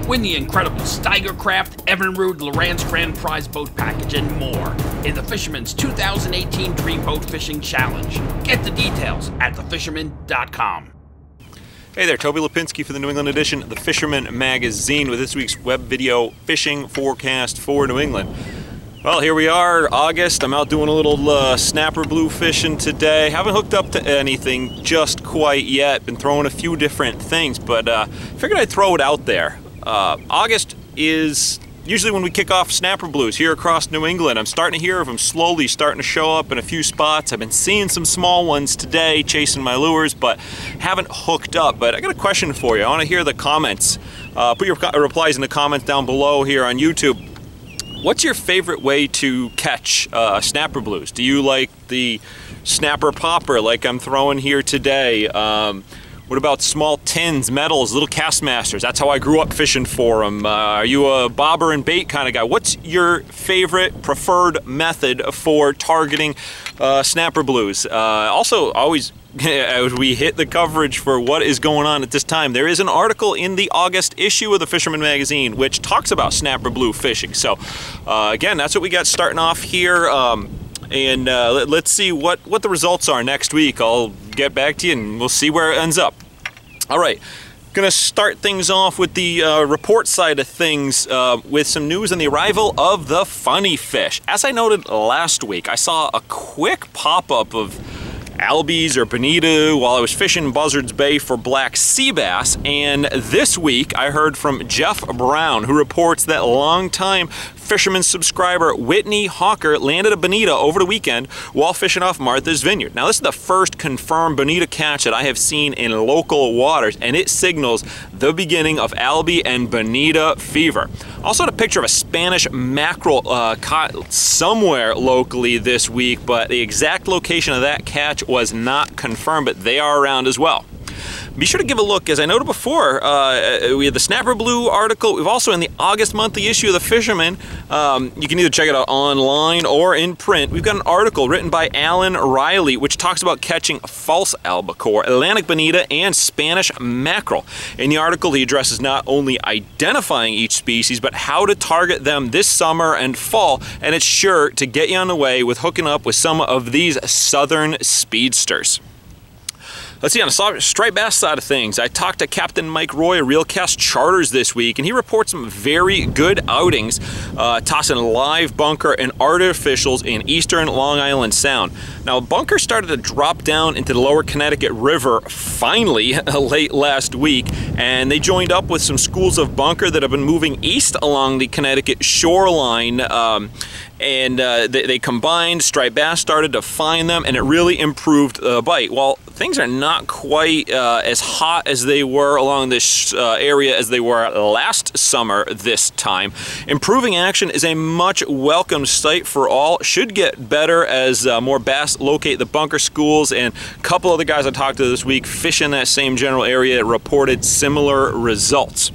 Win the incredible Steiger Craft, Evinrude, Loran's Grand Prize Boat Package, and more in the Fisherman's 2018 Dream Boat Fishing Challenge. Get the details at thefisherman.com. Hey there, Toby Lapinski for the New England edition of the Fisherman magazine with this week's web video fishing forecast for New England. Well, here we are, August. I'm out doing a little snapper blue fishing today. Haven't hooked up to anything just quite yet. Been throwing a few different things, but figured I'd throw it out there. August is usually when we kick off snapper blues here across New England. I'm starting to hear of them slowly starting to show up in a few spots. I've been seeing some small ones today chasing my lures, but haven't hooked up. But I got a question for you. I want to hear the comments. Put your replies in the comments down below here on YouTube. What's your favorite way to catch snapper blues? Do you like the snapper popper like I'm throwing here today? What about small tins, metals, little cast masters? That's how I grew up fishing for them. Are you a bobber and bait kind of guy? What's your favorite preferred method for targeting snapper blues? Also, always as we hit the coverage for what is going on at this time, there is an article in the August issue of the Fisherman magazine which talks about snapper blue fishing. So again, that's what we got starting off here. Let's see what the results are next week. I'll get back to you and we'll see where it ends up. All right, gonna start things off with the report side of things with some news on the arrival of the funny fish. As I noted last week, I saw a quick pop-up of albies or bonita while I was fishing Buzzards Bay for black sea bass, and this week I heard from Jeff Brown, who reports that longtime Fisherman subscriber Whitney Hawker landed a bonita over the weekend while fishing off Martha's Vineyard. Now, this is the first confirmed bonita catch that I have seen in local waters, and it signals the beginning of albie and bonita fever. Also had a picture of a Spanish mackerel caught somewhere locally this week, but the exact location of that catch was not confirmed, but they are around as well. Be sure to give a look, as I noted before, we had the Snapper Blue article. We've also, in the August monthly issue of the Fisherman, you can either check it out online or in print. We've got an article written by Alan Riley, which talks about catching false albacore, Atlantic bonita, and Spanish mackerel. In the article, he addresses not only identifying each species, but how to target them this summer and fall, and it's sure to get you on the way with hooking up with some of these southern speedsters. Let's see, on the striped bass side of things, I talked to Captain Mike Roy of Reelcast Charters this week, and he reports some very good outings, tossing live bunker and artificials in eastern Long Island Sound. Now, bunker started to drop down into the lower Connecticut River finally late last week, and they joined up with some schools of bunker that have been moving east along the Connecticut shoreline. They combined, striped bass started to find them, and it really improved the bite. While things are not quite as hot as they were along this area as they were last summer this time, improving action is a much welcome sight for all. Should get better as more bass locate the bunker schools, and a couple of the guys I talked to this week fishing that same general area reported similar results.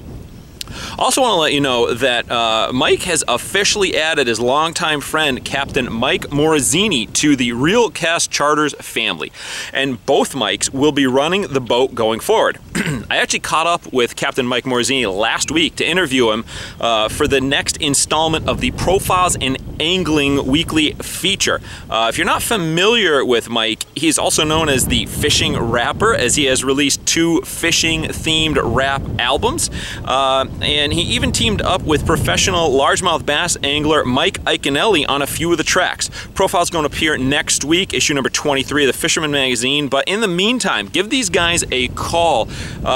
Also want to let you know that Mike has officially added his longtime friend Captain Mike Morazzini to the Reelcast Charters family, and both Mikes will be running the boat going forward. I actually caught up with Captain Mike Morazzini last week to interview him for the next installment of the Profiles in Angling weekly feature. If you're not familiar with Mike, he's also known as the Fishing Rapper, as he has released 2 fishing-themed rap albums. And he even teamed up with professional largemouth bass angler Mike Iaconelli on a few of the tracks. Profile's going to appear next week, issue number 23 of the Fisherman magazine, but in the meantime, give these guys a call.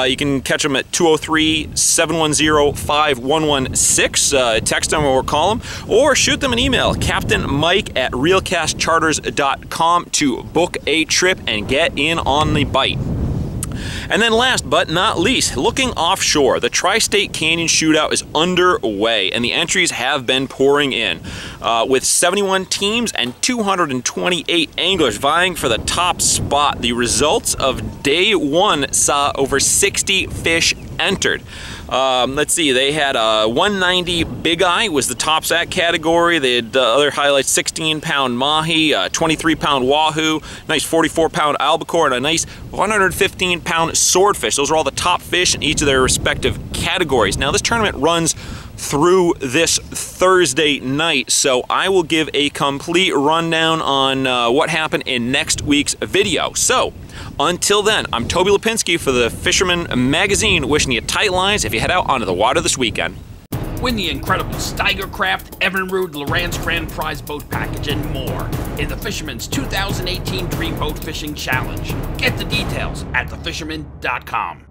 You can catch them at 203-710-5116, text them or call them, or shoot them an email, captainmike@reelcastcharters.com, to book a trip and get in on the bite. And then last but not least, looking offshore, the Tri-State Canyon Shootout is underway, and the entries have been pouring in, with 71 teams and 228 anglers vying for the top spot. The results of day one saw over 60 fish entered. Let's see, they had a 190 bigeye was the tops that category. They had other highlights, 16-pound mahi, 23-pound wahoo, nice 44-pound albacore, and a nice 115-pound swordfish. Those are all the top fish in each of their respective categories. Now, this tournament runs through this Thursday night, so I will give a complete rundown on what happened in next week's video. So, until then, I'm Toby Lapinski for the Fisherman magazine, wishing you tight lines if you head out onto the water this weekend. Win the incredible Capt, Evinrude, Loran's Grand Prize Boat Package, and more in the Fisherman's 2018 Dream Boat Fishing Challenge. Get the details at thefisherman.com.